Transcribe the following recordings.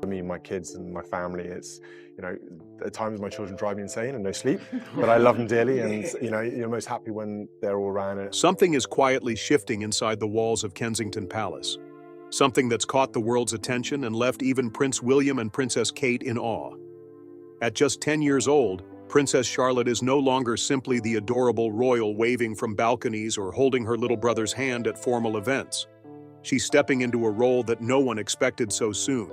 Me and my kids and my family, it's, at times my children drive me insane and no sleep, but I love them dearly, and you're most happy when they're all around it. Something is quietly shifting inside the walls of Kensington Palace. Something that's caught the world's attention and left even Prince William and Princess Kate in awe. At just 10 years old, Princess Charlotte is no longer simply the adorable royal waving from balconies or holding her little brother's hand at formal events. She's stepping into a role that no one expected so soon,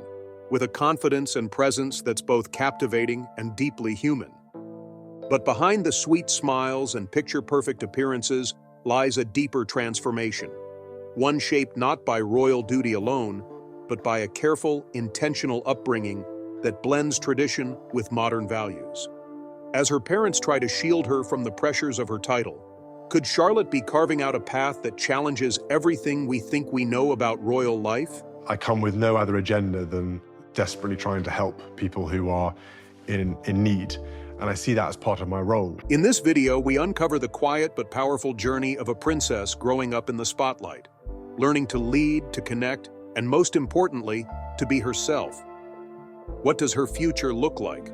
with a confidence and presence that's both captivating and deeply human. But behind the sweet smiles and picture-perfect appearances lies a deeper transformation, one shaped not by royal duty alone, but by a careful, intentional upbringing that blends tradition with modern values. As her parents try to shield her from the pressures of her title, could Charlotte be carving out a path that challenges everything we think we know about royal life? I come with no other agenda than desperately trying to help people who are in need, and I see that as part of my role. In this video, we uncover the quiet but powerful journey of a princess growing up in the spotlight, learning to lead, to connect, and most importantly, to be herself. What does her future look like?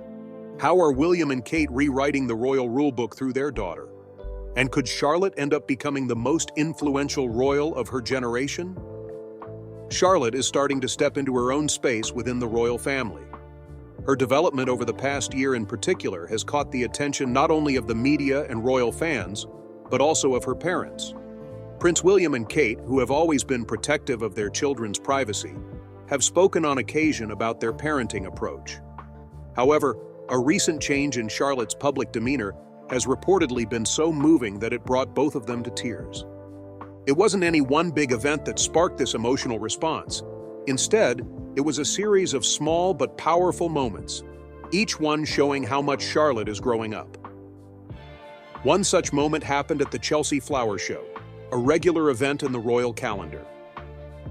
How are William and Kate rewriting the royal rulebook through their daughter? And could Charlotte end up becoming the most influential royal of her generation? Charlotte is starting to step into her own space within the royal family. Her development over the past year in particular has caught the attention not only of the media and royal fans, but also of her parents. Prince William and Kate, who have always been protective of their children's privacy, have spoken on occasion about their parenting approach. However, a recent change in Charlotte's public demeanor has reportedly been so moving that it brought both of them to tears. It wasn't any one big event that sparked this emotional response. Instead, it was a series of small but powerful moments, each one showing how much Charlotte is growing up. One such moment happened at the Chelsea Flower Show, a regular event in the royal calendar.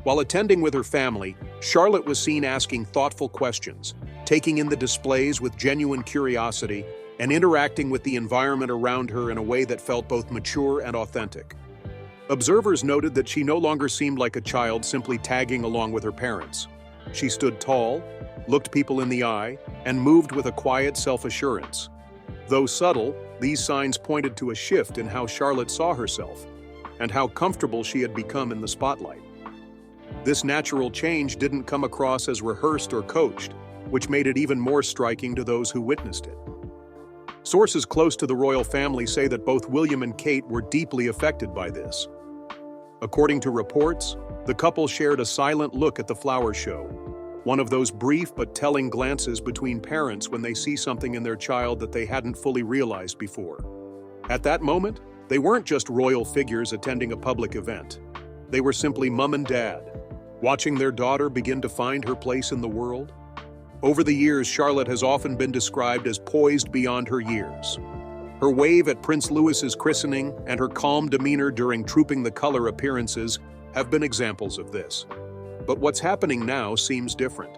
While attending with her family, Charlotte was seen asking thoughtful questions, taking in the displays with genuine curiosity, and interacting with the environment around her in a way that felt both mature and authentic. Observers noted that she no longer seemed like a child simply tagging along with her parents. She stood tall, looked people in the eye, and moved with a quiet self-assurance. Though subtle, these signs pointed to a shift in how Charlotte saw herself, and how comfortable she had become in the spotlight. This natural change didn't come across as rehearsed or coached, which made it even more striking to those who witnessed it. Sources close to the royal family say that both William and Kate were deeply affected by this. According to reports, the couple shared a silent look at the flower show, one of those brief but telling glances between parents when they see something in their child that they hadn't fully realized before. At that moment, they weren't just royal figures attending a public event. They were simply mom and dad, watching their daughter begin to find her place in the world. Over the years, Charlotte has often been described as poised beyond her years. Her wave at Prince Louis's christening and her calm demeanor during Trooping the Color appearances have been examples of this. But what's happening now seems different.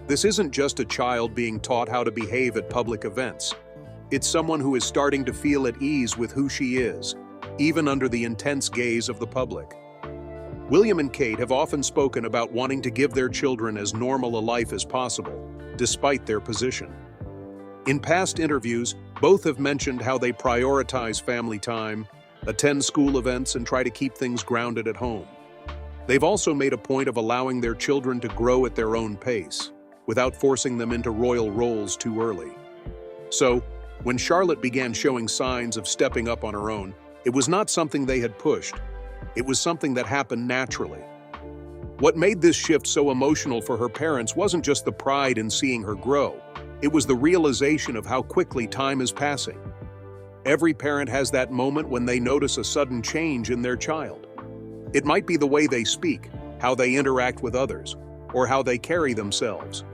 This isn't just a child being taught how to behave at public events. It's someone who is starting to feel at ease with who she is, even under the intense gaze of the public. William and Kate have often spoken about wanting to give their children as normal a life as possible, despite their position. In past interviews, both have mentioned how they prioritize family time, attend school events, and try to keep things grounded at home. They've also made a point of allowing their children to grow at their own pace, without forcing them into royal roles too early. So, when Charlotte began showing signs of stepping up on her own, it was not something they had pushed. It was something that happened naturally. What made this shift so emotional for her parents wasn't just the pride in seeing her grow. It was the realization of how quickly time is passing. Every parent has that moment when they notice a sudden change in their child. It might be the way they speak, how they interact with others, or how they carry themselves.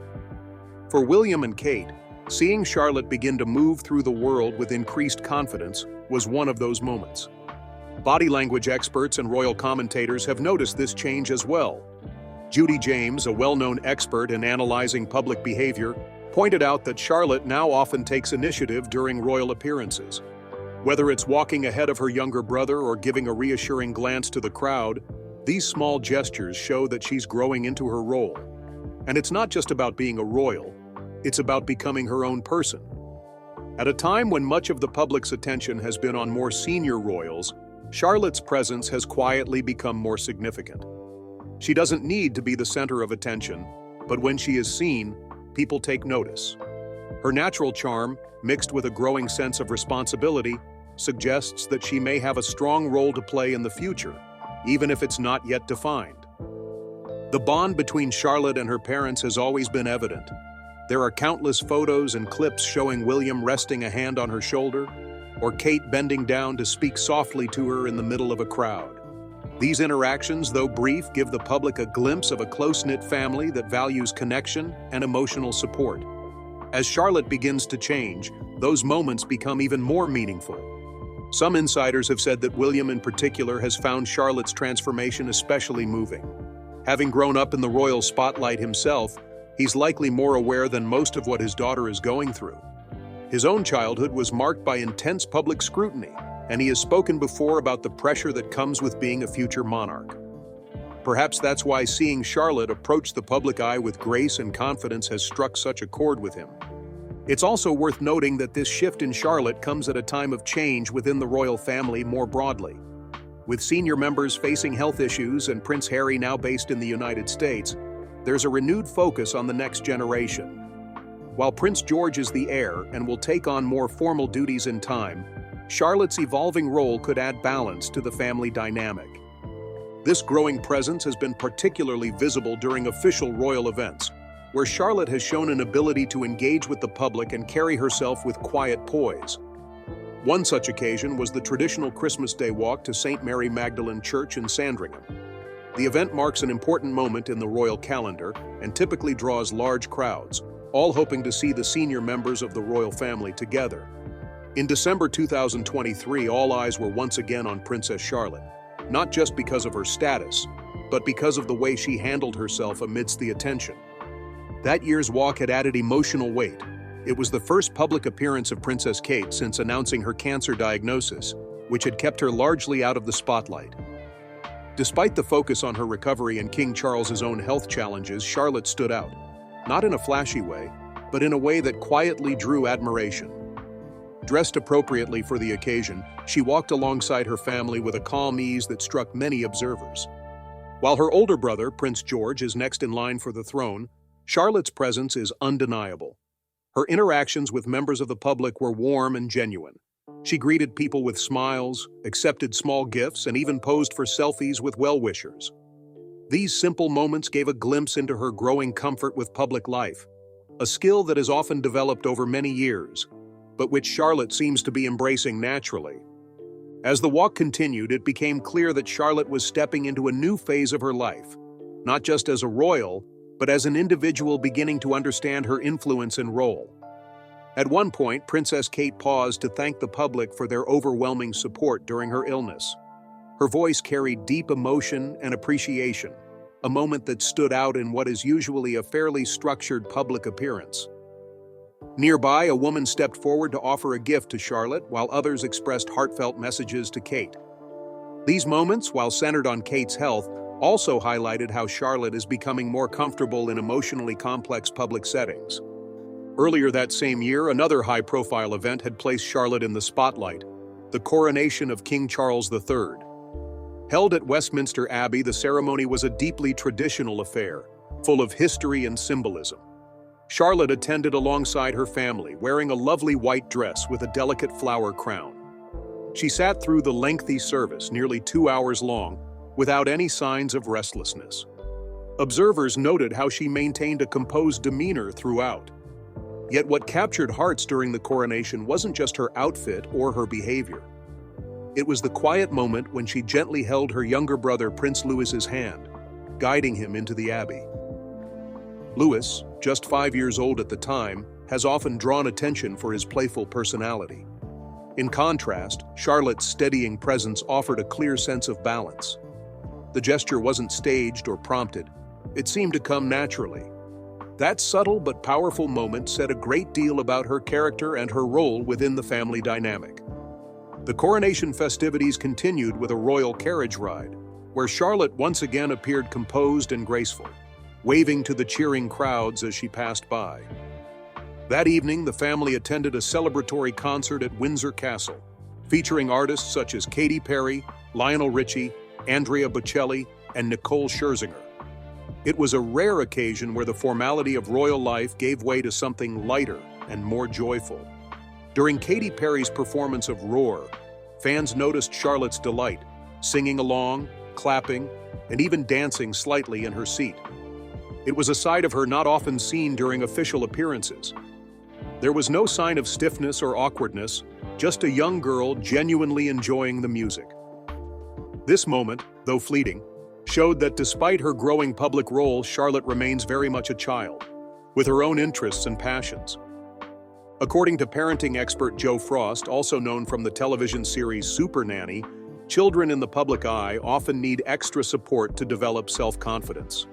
For William and Kate, seeing Charlotte begin to move through the world with increased confidence was one of those moments. Body language experts and royal commentators have noticed this change as well. Judy James, a well-known expert in analyzing public behavior, pointed out that Charlotte now often takes initiative during royal appearances. Whether it's walking ahead of her younger brother or giving a reassuring glance to the crowd, these small gestures show that she's growing into her role. And it's not just about being a royal, it's about becoming her own person. At a time when much of the public's attention has been on more senior royals, Charlotte's presence has quietly become more significant. She doesn't need to be the center of attention, but when she is seen, people take notice. Her natural charm, mixed with a growing sense of responsibility, suggests that she may have a strong role to play in the future, even if it's not yet defined. The bond between Charlotte and her parents has always been evident. There are countless photos and clips showing William resting a hand on her shoulder, or Kate bending down to speak softly to her in the middle of a crowd. These interactions, though brief, give the public a glimpse of a close-knit family that values connection and emotional support. As Charlotte begins to change, those moments become even more meaningful. Some insiders have said that William in particular has found Charlotte's transformation especially moving. Having grown up in the royal spotlight himself, he's likely more aware than most of what his daughter is going through. His own childhood was marked by intense public scrutiny, and he has spoken before about the pressure that comes with being a future monarch. Perhaps that's why seeing Charlotte approach the public eye with grace and confidence has struck such a chord with him. It's also worth noting that this shift in Charlotte comes at a time of change within the royal family more broadly. With senior members facing health issues and Prince Harry now based in the United States, there's a renewed focus on the next generation. While Prince George is the heir and will take on more formal duties in time, Charlotte's evolving role could add balance to the family dynamic. This growing presence has been particularly visible during official royal events, where Charlotte has shown an ability to engage with the public and carry herself with quiet poise. One such occasion was the traditional Christmas Day walk to St. Mary Magdalene Church in Sandringham. The event marks an important moment in the royal calendar and typically draws large crowds, all hoping to see the senior members of the royal family together. In December 2023, all eyes were once again on Princess Charlotte, not just because of her status, but because of the way she handled herself amidst the attention. That year's walk had added emotional weight. It was the first public appearance of Princess Kate since announcing her cancer diagnosis, which had kept her largely out of the spotlight. Despite the focus on her recovery and King Charles's own health challenges, Charlotte stood out, not in a flashy way, but in a way that quietly drew admiration. Dressed appropriately for the occasion, she walked alongside her family with a calm ease that struck many observers. While her older brother, Prince George, is next in line for the throne, Charlotte's presence is undeniable. Her interactions with members of the public were warm and genuine. She greeted people with smiles, accepted small gifts, and even posed for selfies with well-wishers. These simple moments gave a glimpse into her growing comfort with public life, a skill that has often developed over many years, but which Charlotte seems to be embracing naturally. As the walk continued, it became clear that Charlotte was stepping into a new phase of her life, not just as a royal, but as an individual beginning to understand her influence and role. At one point, Princess Kate paused to thank the public for their overwhelming support during her illness. Her voice carried deep emotion and appreciation, a moment that stood out in what is usually a fairly structured public appearance. Nearby, a woman stepped forward to offer a gift to Charlotte, while others expressed heartfelt messages to Kate. These moments, while centered on Kate's health, also highlighted how Charlotte is becoming more comfortable in emotionally complex public settings. Earlier that same year, another high-profile event had placed Charlotte in the spotlight, the coronation of King Charles III. Held at Westminster Abbey, the ceremony was a deeply traditional affair, full of history and symbolism. Charlotte attended alongside her family, wearing a lovely white dress with a delicate flower crown. She sat through the lengthy service, nearly 2 hours long, without any signs of restlessness. Observers noted how she maintained a composed demeanor throughout. Yet what captured hearts during the coronation wasn't just her outfit or her behavior. It was the quiet moment when she gently held her younger brother Prince Louis's hand, guiding him into the abbey. Louis, just 5 years old at the time, has often drawn attention for his playful personality. In contrast, Charlotte's steadying presence offered a clear sense of balance. The gesture wasn't staged or prompted. It seemed to come naturally. That subtle but powerful moment said a great deal about her character and her role within the family dynamic. The coronation festivities continued with a royal carriage ride, where Charlotte once again appeared composed and graceful. waving to the cheering crowds as she passed by. That evening, the family attended a celebratory concert at Windsor Castle, featuring artists such as Katy Perry, Lionel Richie, Andrea Bocelli, and Nicole Scherzinger. It was a rare occasion where the formality of royal life gave way to something lighter and more joyful. During Katy Perry's performance of Roar, fans noticed Charlotte's delight, singing along, clapping, and even dancing slightly in her seat. It was a side of her not often seen during official appearances. There was no sign of stiffness or awkwardness, just a young girl genuinely enjoying the music. This moment, though fleeting, showed that despite her growing public role, Charlotte remains very much a child, with her own interests and passions. According to parenting expert Joe Frost, also known from the television series Super Nanny, children in the public eye often need extra support to develop self-confidence.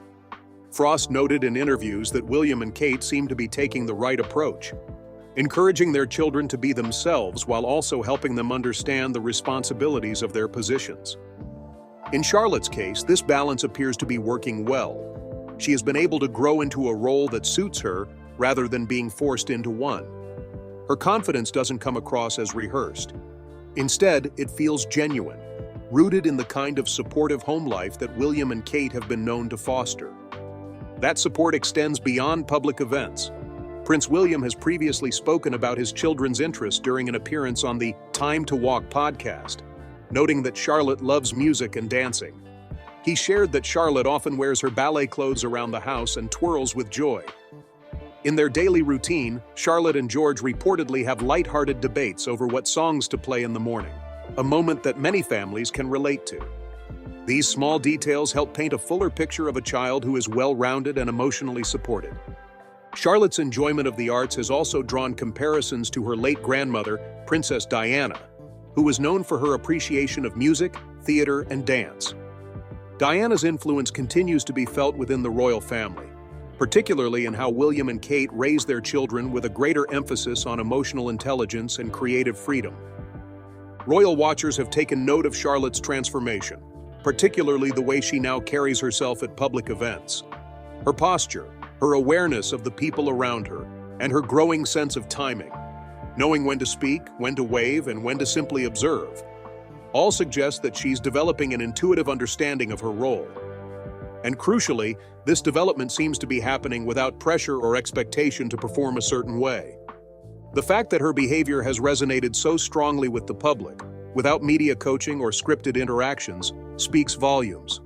Frost noted in interviews that William and Kate seem to be taking the right approach, encouraging their children to be themselves while also helping them understand the responsibilities of their positions. In Charlotte's case, this balance appears to be working well. She has been able to grow into a role that suits her rather than being forced into one. Her confidence doesn't come across as rehearsed. Instead, it feels genuine, rooted in the kind of supportive home life that William and Kate have been known to foster. That support extends beyond public events. Prince William has previously spoken about his children's interests during an appearance on the Time to Walk podcast, noting that Charlotte loves music and dancing. He shared that Charlotte often wears her ballet clothes around the house and twirls with joy. In their daily routine, Charlotte and George reportedly have light-hearted debates over what songs to play in the morning, a moment that many families can relate to. These small details help paint a fuller picture of a child who is well-rounded and emotionally supported. Charlotte's enjoyment of the arts has also drawn comparisons to her late grandmother, Princess Diana, who was known for her appreciation of music, theater, and dance. Diana's influence continues to be felt within the royal family, particularly in how William and Kate raise their children with a greater emphasis on emotional intelligence and creative freedom. Royal watchers have taken note of Charlotte's transformation, particularly the way she now carries herself at public events. Her posture, her awareness of the people around her, and her growing sense of timing, knowing when to speak, when to wave, and when to simply observe, all suggest that she's developing an intuitive understanding of her role. And crucially, this development seems to be happening without pressure or expectation to perform a certain way. The fact that her behavior has resonated so strongly with the public, without media coaching or scripted interactions, speaks volumes.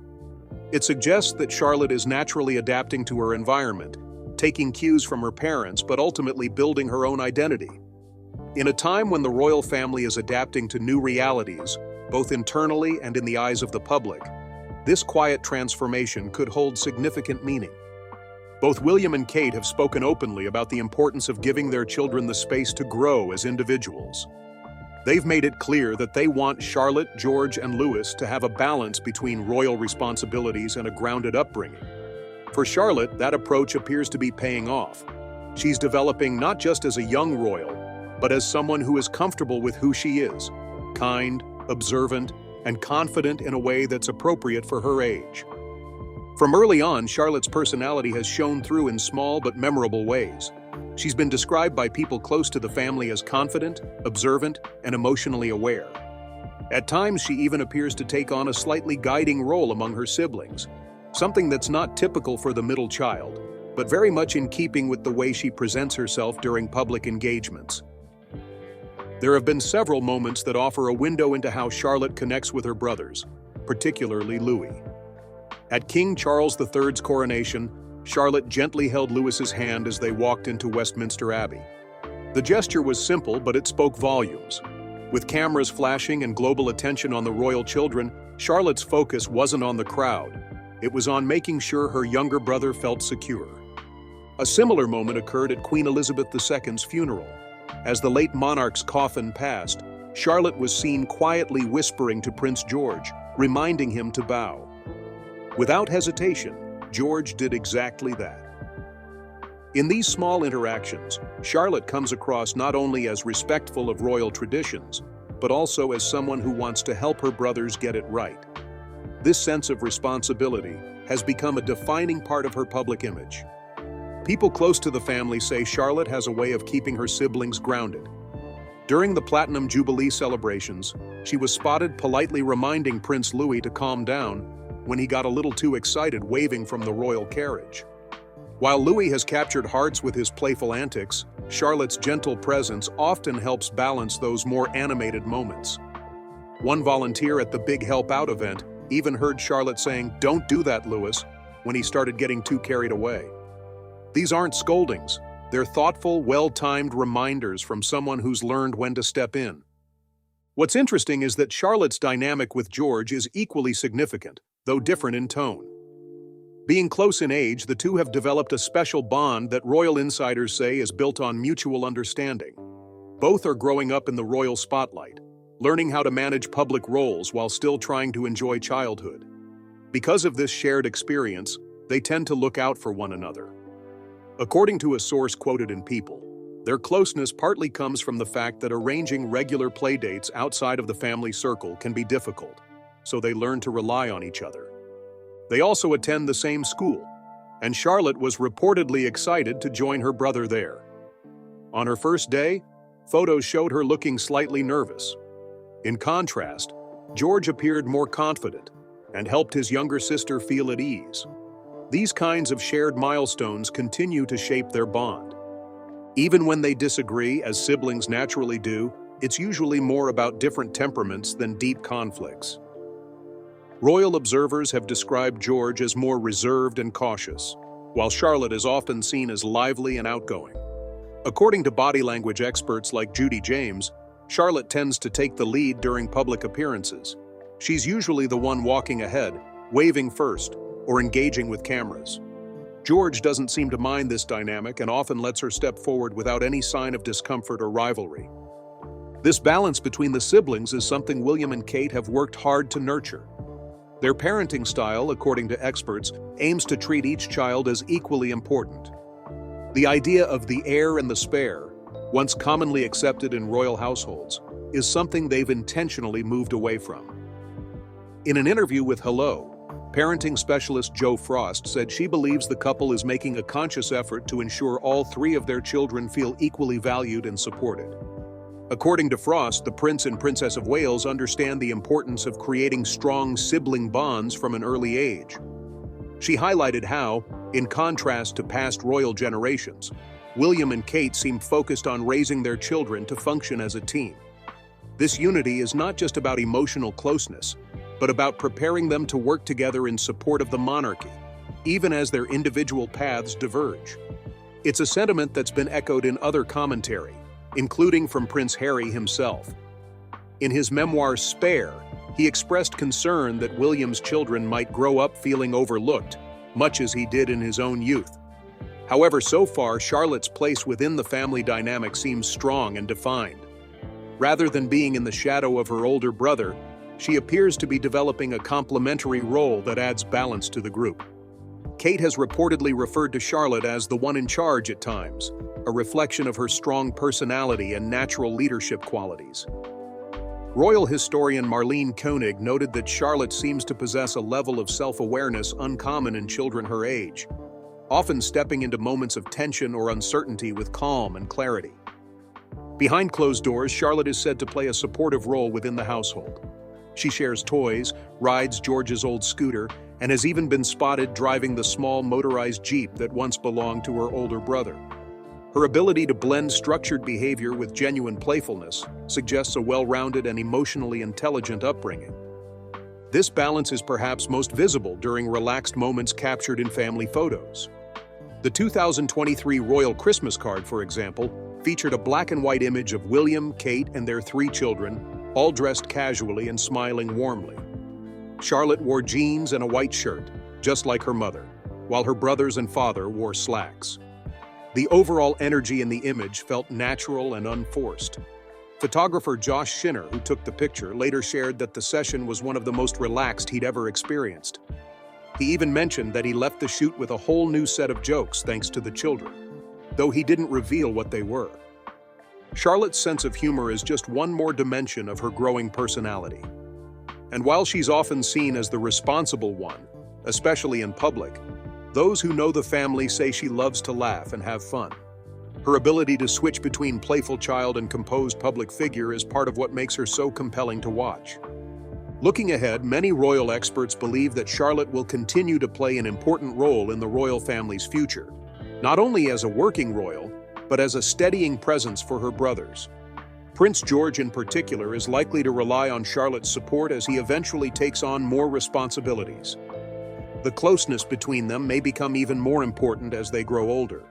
It suggests that Charlotte is naturally adapting to her environment, taking cues from her parents, but ultimately building her own identity. In a time when the royal family is adapting to new realities, both internally and in the eyes of the public, this quiet transformation could hold significant meaning. Both William and Kate have spoken openly about the importance of giving their children the space to grow as individuals. They've made it clear that they want Charlotte, George, and Louis to have a balance between royal responsibilities and a grounded upbringing. For Charlotte, that approach appears to be paying off. She's developing not just as a young royal, but as someone who is comfortable with who she is, kind, observant, and confident in a way that's appropriate for her age. From early on, Charlotte's personality has shown through in small but memorable ways. She's been described by people close to the family as confident, observant, and emotionally aware. At times, she even appears to take on a slightly guiding role among her siblings, something that's not typical for the middle child, but very much in keeping with the way she presents herself during public engagements. There have been several moments that offer a window into how Charlotte connects with her brothers, particularly Louis. At King Charles III's coronation, Charlotte gently held Louis's hand as they walked into Westminster Abbey. The gesture was simple, but it spoke volumes. With cameras flashing and global attention on the royal children, Charlotte's focus wasn't on the crowd. It was on making sure her younger brother felt secure. A similar moment occurred at Queen Elizabeth II's funeral. As the late monarch's coffin passed, Charlotte was seen quietly whispering to Prince George, reminding him to bow. Without hesitation, George did exactly that. In these small interactions, Charlotte comes across not only as respectful of royal traditions, but also as someone who wants to help her brothers get it right. This sense of responsibility has become a defining part of her public image. People close to the family say Charlotte has a way of keeping her siblings grounded. During the Platinum Jubilee celebrations, she was spotted politely reminding Prince Louis to calm down when he got a little too excited waving from the royal carriage. While Louis has captured hearts with his playful antics, Charlotte's gentle presence often helps balance those more animated moments. One volunteer at the Big Help Out event even heard Charlotte saying, "Don't do that, Louis," when he started getting too carried away. These aren't scoldings. They're thoughtful, well-timed reminders from someone who's learned when to step in. What's interesting is that Charlotte's dynamic with George is equally significant, though different in tone. Being close in age, the two have developed a special bond that royal insiders say is built on mutual understanding. Both are growing up in the royal spotlight, learning how to manage public roles while still trying to enjoy childhood. Because of this shared experience, they tend to look out for one another. According to a source quoted in People, their closeness partly comes from the fact that arranging regular playdates outside of the family circle can be difficult, so they learn to rely on each other. They also attend the same school, and Charlotte was reportedly excited to join her brother there. On her first day, photos showed her looking slightly nervous. In contrast, George appeared more confident and helped his younger sister feel at ease. These kinds of shared milestones continue to shape their bond. Even when they disagree, as siblings naturally do, it's usually more about different temperaments than deep conflicts. Royal observers have described George as more reserved and cautious, while Charlotte is often seen as lively and outgoing. According to body language experts like Judy James, Charlotte tends to take the lead during public appearances. She's usually the one walking ahead, waving first, or engaging with cameras. George doesn't seem to mind this dynamic and often lets her step forward without any sign of discomfort or rivalry. This balance between the siblings is something William and Kate have worked hard to nurture. Their parenting style, according to experts, aims to treat each child as equally important. The idea of the heir and the spare, once commonly accepted in royal households, is something they've intentionally moved away from. In an interview with Hello, parenting specialist Jo Frost said she believes the couple is making a conscious effort to ensure all three of their children feel equally valued and supported. According to Frost, the Prince and Princess of Wales understand the importance of creating strong sibling bonds from an early age. She highlighted how, in contrast to past royal generations, William and Kate seem focused on raising their children to function as a team. This unity is not just about emotional closeness, but about preparing them to work together in support of the monarchy, even as their individual paths diverge. It's a sentiment that's been echoed in other commentary, including from Prince Harry himself. In his memoir Spare, he expressed concern that William's children might grow up feeling overlooked, much as he did in his own youth. However, so far, Charlotte's place within the family dynamic seems strong and defined. Rather than being in the shadow of her older brother, she appears to be developing a complementary role that adds balance to the group. Kate has reportedly referred to Charlotte as the one in charge at times, a reflection of her strong personality and natural leadership qualities. Royal historian Marlene Koenig noted that Charlotte seems to possess a level of self-awareness uncommon in children her age, often stepping into moments of tension or uncertainty with calm and clarity. Behind closed doors, Charlotte is said to play a supportive role within the household. She shares toys, rides George's old scooter, and has even been spotted driving the small motorized Jeep that once belonged to her older brother. Her ability to blend structured behavior with genuine playfulness suggests a well-rounded and emotionally intelligent upbringing. This balance is perhaps most visible during relaxed moments captured in family photos. The 2023 Royal Christmas card, for example, featured a black and white image of William, Kate, and their three children, all dressed casually and smiling warmly. Charlotte wore jeans and a white shirt, just like her mother, while her brothers and father wore slacks. The overall energy in the image felt natural and unforced. Photographer Josh Schinner, who took the picture, later shared that the session was one of the most relaxed he'd ever experienced. He even mentioned that he left the shoot with a whole new set of jokes thanks to the children, though he didn't reveal what they were. Charlotte's sense of humor is just one more dimension of her growing personality. And while she's often seen as the responsible one, especially in public. Those who know the family say she loves to laugh and have fun. Her ability to switch between playful child and composed public figure is part of what makes her so compelling to watch. Looking ahead, many royal experts believe that Charlotte will continue to play an important role in the royal family's future, not only as a working royal, but as a steadying presence for her brothers. Prince George in particular is likely to rely on Charlotte's support as he eventually takes on more responsibilities. The closeness between them may become even more important as they grow older.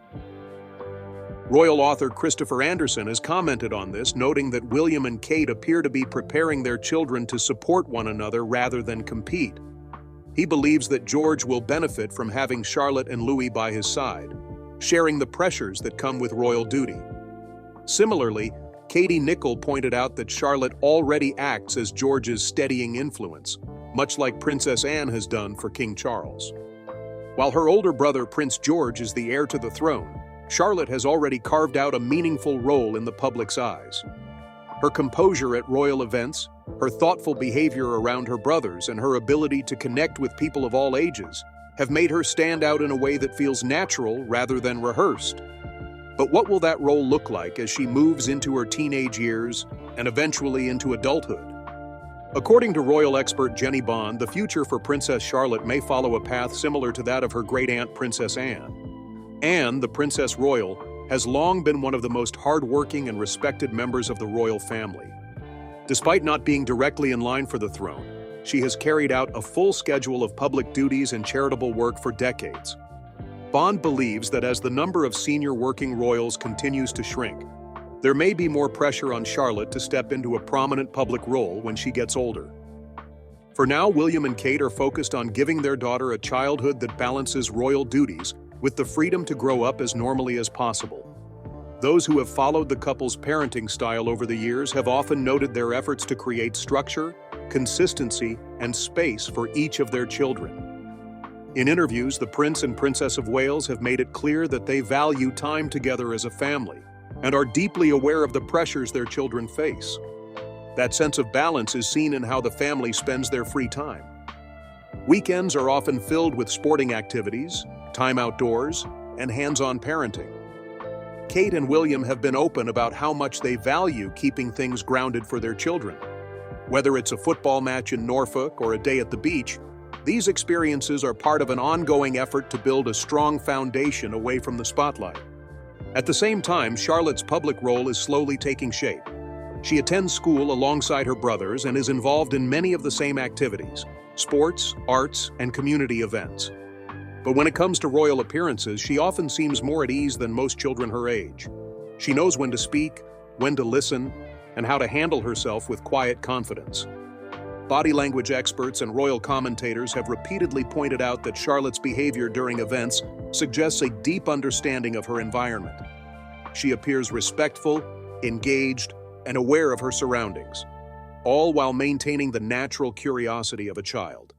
Royal author Christopher Anderson has commented on this, noting that William and Kate appear to be preparing their children to support one another rather than compete. He believes that George will benefit from having Charlotte and Louis by his side, sharing the pressures that come with royal duty. Similarly, Katie Nicholl pointed out that Charlotte already acts as George's steadying influence, much like Princess Anne has done for King Charles. While her older brother Prince George is the heir to the throne, Charlotte has already carved out a meaningful role in the public's eyes. Her composure at royal events, her thoughtful behavior around her brothers, and her ability to connect with people of all ages have made her stand out in a way that feels natural rather than rehearsed. But what will that role look like as she moves into her teenage years and eventually into adulthood? According to royal expert Jenny Bond, the future for Princess Charlotte may follow a path similar to that of her great-aunt Princess Anne. Anne, the Princess Royal, has long been one of the most hard-working and respected members of the royal family. Despite not being directly in line for the throne, she has carried out a full schedule of public duties and charitable work for decades. Bond believes that as the number of senior working royals continues to shrink, there may be more pressure on Charlotte to step into a prominent public role when she gets older. For now, William and Kate are focused on giving their daughter a childhood that balances royal duties with the freedom to grow up as normally as possible. Those who have followed the couple's parenting style over the years have often noted their efforts to create structure, consistency, and space for each of their children. In interviews, the Prince and Princess of Wales have made it clear that they value time together as a family and are deeply aware of the pressures their children face. That sense of balance is seen in how the family spends their free time. Weekends are often filled with sporting activities, time outdoors, and hands-on parenting. Kate and William have been open about how much they value keeping things grounded for their children. Whether it's a football match in Norfolk or a day at the beach, these experiences are part of an ongoing effort to build a strong foundation away from the spotlight. At the same time, Charlotte's public role is slowly taking shape. She attends school alongside her brothers and is involved in many of the same activities: sports, arts, and community events. But when it comes to royal appearances, she often seems more at ease than most children her age. She knows when to speak, when to listen, and how to handle herself with quiet confidence. Body language experts and royal commentators have repeatedly pointed out that Charlotte's behavior during events suggests a deep understanding of her environment. She appears respectful, engaged, and aware of her surroundings, all while maintaining the natural curiosity of a child.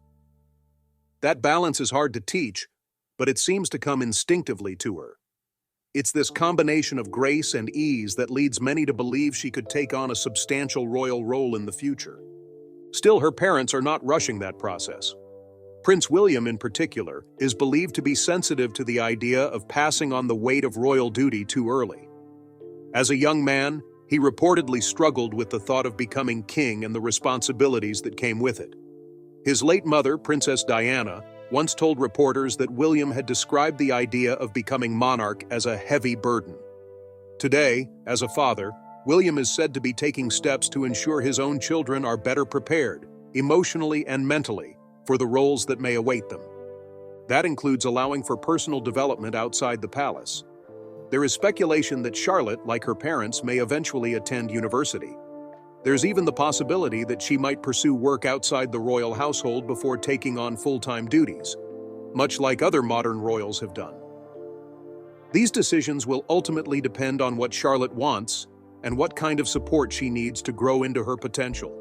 That balance is hard to teach, but it seems to come instinctively to her. It's this combination of grace and ease that leads many to believe she could take on a substantial royal role in the future. Still, her parents are not rushing that process. Prince William, in particular, is believed to be sensitive to the idea of passing on the weight of royal duty too early. As a young man, he reportedly struggled with the thought of becoming king and the responsibilities that came with it. His late mother, Princess Diana, once told reporters that William had described the idea of becoming monarch as a heavy burden. Today, as a father, William is said to be taking steps to ensure his own children are better prepared, emotionally and mentally, for the roles that may await them. That includes allowing for personal development outside the palace. There is speculation that Charlotte, like her parents, may eventually attend university. There's even the possibility that she might pursue work outside the royal household before taking on full-time duties, much like other modern royals have done. These decisions will ultimately depend on what Charlotte wants and what kind of support she needs to grow into her potential.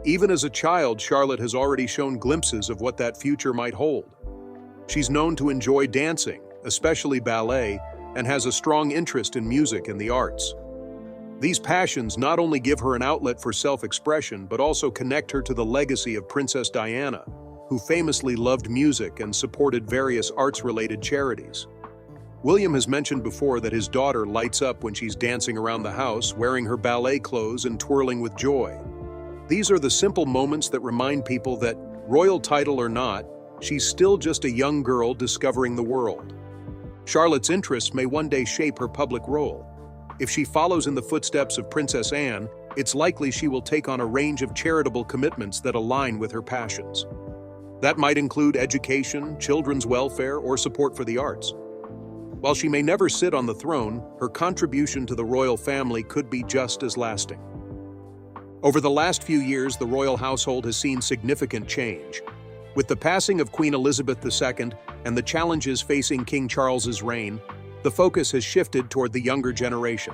Even as a child, Charlotte has already shown glimpses of what that future might hold. She's known to enjoy dancing, especially ballet, and has a strong interest in music and the arts. These passions not only give her an outlet for self-expression, but also connect her to the legacy of Princess Diana, who famously loved music and supported various arts-related charities. William has mentioned before that his daughter lights up when she's dancing around the house, wearing her ballet clothes and twirling with joy. These are the simple moments that remind people that, royal title or not, she's still just a young girl discovering the world. Charlotte's interests may one day shape her public role. If she follows in the footsteps of Princess Anne, it's likely she will take on a range of charitable commitments that align with her passions. That might include education, children's welfare, or support for the arts. While she may never sit on the throne, her contribution to the royal family could be just as lasting. Over the last few years, the royal household has seen significant change. With the passing of Queen Elizabeth II and the challenges facing King Charles's reign, the focus has shifted toward the younger generation.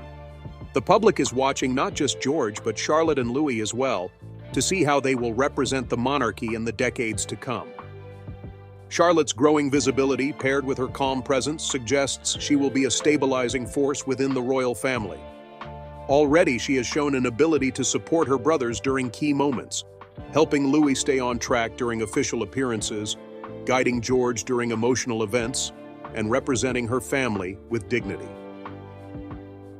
The public is watching not just George, but Charlotte and Louis as well, to see how they will represent the monarchy in the decades to come. Charlotte's growing visibility, paired with her calm presence, suggests she will be a stabilizing force within the royal family. Already, she has shown an ability to support her brothers during key moments, helping Louis stay on track during official appearances, guiding George during emotional events, and representing her family with dignity.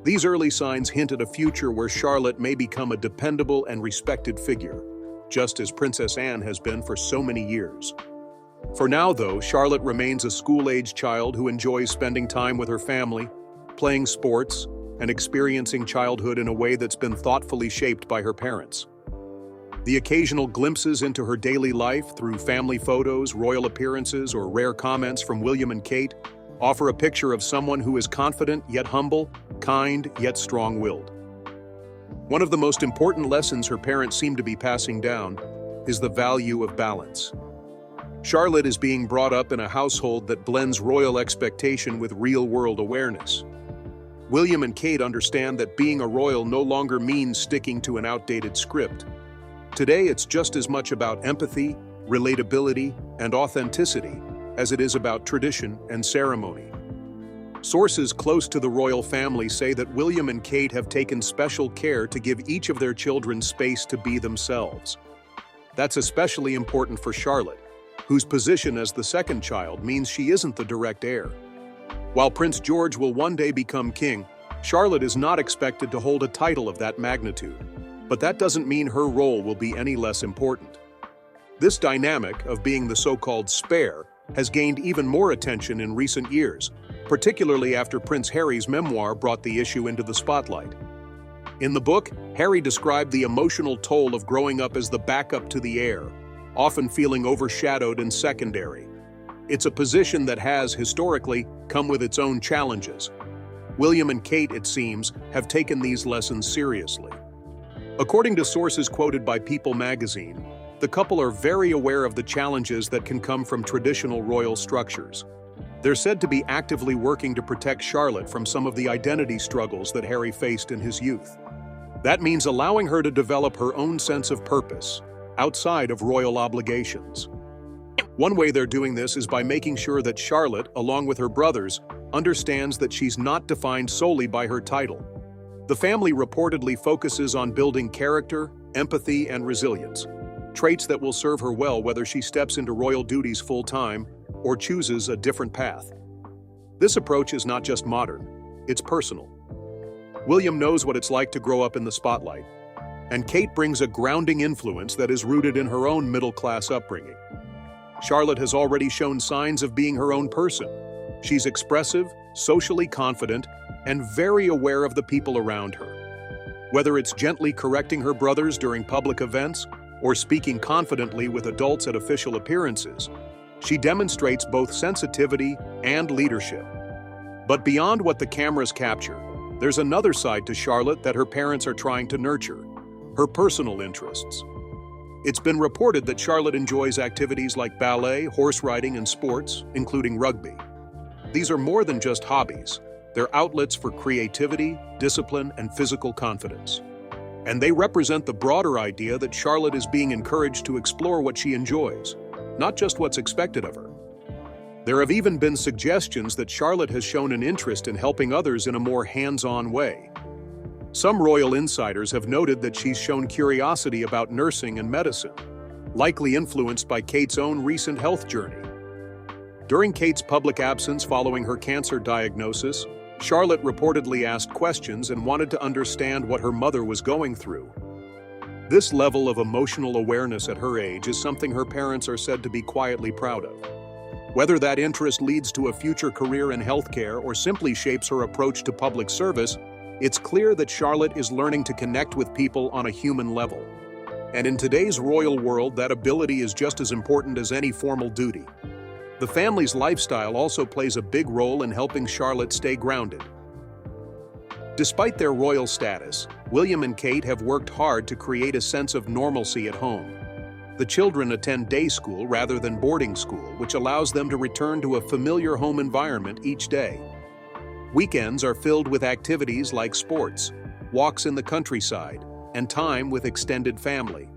These early signs hint at a future where Charlotte may become a dependable and respected figure, just as Princess Anne has been for so many years. For now, though, Charlotte remains a school-age child who enjoys spending time with her family, playing sports, and experiencing childhood in a way that's been thoughtfully shaped by her parents. The occasional glimpses into her daily life through family photos, royal appearances, or rare comments from William and Kate offer a picture of someone who is confident yet humble, kind yet strong-willed. One of the most important lessons her parents seem to be passing down is the value of balance. Charlotte is being brought up in a household that blends royal expectation with real-world awareness. William and Kate understand that being a royal no longer means sticking to an outdated script. Today, it's just as much about empathy, relatability, and authenticity as it is about tradition and ceremony. Sources close to the royal family say that William and Kate have taken special care to give each of their children space to be themselves. That's especially important for Charlotte, whose position as the second child means she isn't the direct heir. While Prince George will one day become king, Charlotte is not expected to hold a title of that magnitude. But that doesn't mean her role will be any less important. This dynamic of being the so-called spare has gained even more attention in recent years, particularly after Prince Harry's memoir brought the issue into the spotlight. In the book, Harry described the emotional toll of growing up as the backup to the heir, often feeling overshadowed and secondary. It's a position that has, historically, come with its own challenges. William and Kate, it seems, have taken these lessons seriously. According to sources quoted by People magazine, the couple are very aware of the challenges that can come from traditional royal structures. They're said to be actively working to protect Charlotte from some of the identity struggles that Harry faced in his youth. That means allowing her to develop her own sense of purpose, outside of royal obligations. One way they're doing this is by making sure that Charlotte, along with her brothers, understands that she's not defined solely by her title. The family reportedly focuses on building character, empathy, and resilience, traits that will serve her well whether she steps into royal duties full-time or chooses a different path. This approach is not just modern, it's personal. William knows what it's like to grow up in the spotlight, and Kate brings a grounding influence that is rooted in her own middle-class upbringing. Charlotte has already shown signs of being her own person. She's expressive, socially confident, and very aware of the people around her. Whether it's gently correcting her brothers during public events or speaking confidently with adults at official appearances, she demonstrates both sensitivity and leadership. But beyond what the cameras capture, there's another side to Charlotte that her parents are trying to nurture: her personal interests. It's been reported that Charlotte enjoys activities like ballet, horse riding, and sports, including rugby. These are more than just hobbies. They're outlets for creativity, discipline, and physical confidence. And they represent the broader idea that Charlotte is being encouraged to explore what she enjoys, not just what's expected of her. There have even been suggestions that Charlotte has shown an interest in helping others in a more hands-on way. Some royal insiders have noted that she's shown curiosity about nursing and medicine. likely influenced by Kate's own recent health journey. During Kate's public absence following her cancer diagnosis, Charlotte reportedly asked questions and wanted to understand what her mother was going through. This level of emotional awareness at her age is something her parents are said to be quietly proud of. Whether that interest leads to a future career in healthcare or simply shapes her approach to public service, it's clear that Charlotte is learning to connect with people on a human level. And in today's royal world, that ability is just as important as any formal duty. The family's lifestyle also plays a big role in helping Charlotte stay grounded. Despite their royal status, William and Kate have worked hard to create a sense of normalcy at home. The children attend day school rather than boarding school, which allows them to return to a familiar home environment each day. Weekends are filled with activities like sports, walks in the countryside, and time with extended family.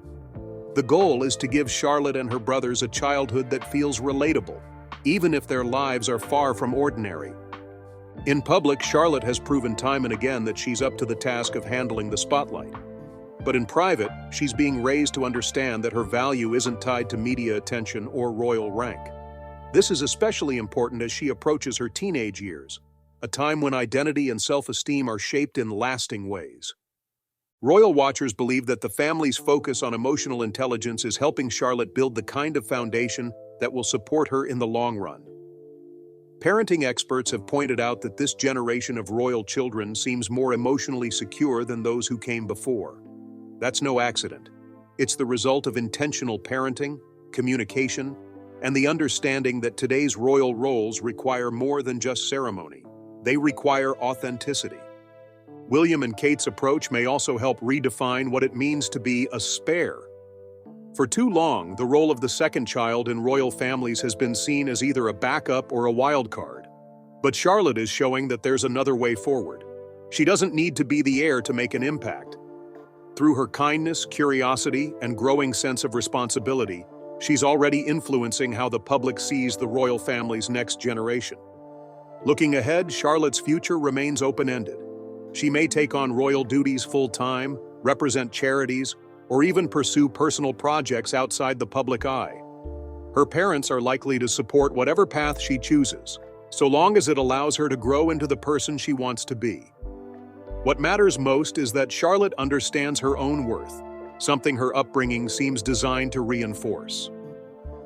The goal is to give Charlotte and her brothers a childhood that feels relatable, even if their lives are far from ordinary. In public, Charlotte has proven time and again that she's up to the task of handling the spotlight. But in private, she's being raised to understand that her value isn't tied to media attention or royal rank. This is especially important as she approaches her teenage years, a time when identity and self-esteem are shaped in lasting ways. Royal watchers believe that the family's focus on emotional intelligence is helping Charlotte build the kind of foundation that will support her in the long run. Parenting experts have pointed out that this generation of royal children seems more emotionally secure than those who came before. That's no accident. It's the result of intentional parenting, communication, and the understanding that today's royal roles require more than just ceremony. They require authenticity. William and Kate's approach may also help redefine what it means to be a spare. For too long, the role of the second child in royal families has been seen as either a backup or a wild card. But Charlotte is showing that there's another way forward. She doesn't need to be the heir to make an impact. Through her kindness, curiosity, and growing sense of responsibility, she's already influencing how the public sees the royal family's next generation. Looking ahead, Charlotte's future remains open-ended. She may take on royal duties full-time, represent charities, or even pursue personal projects outside the public eye. Her parents are likely to support whatever path she chooses, so long as it allows her to grow into the person she wants to be. What matters most is that Charlotte understands her own worth, something her upbringing seems designed to reinforce.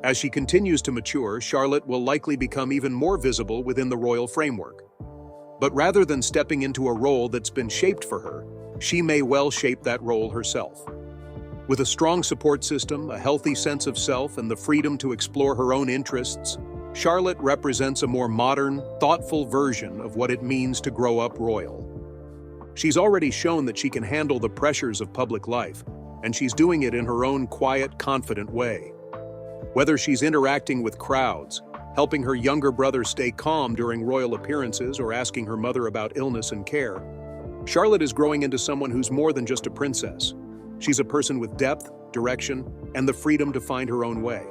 As she continues to mature, Charlotte will likely become even more visible within the royal framework. But rather than stepping into a role that's been shaped for her, she may well shape that role herself. With a strong support system, a healthy sense of self, and the freedom to explore her own interests, Charlotte represents a more modern, thoughtful version of what it means to grow up royal. She's already shown that she can handle the pressures of public life, and she's doing it in her own quiet, confident way. Whether she's interacting with crowds, helping her younger brother stay calm during royal appearances, or asking her mother about illness and care, Charlotte is growing into someone who's more than just a princess. She's a person with depth, direction, and the freedom to find her own way.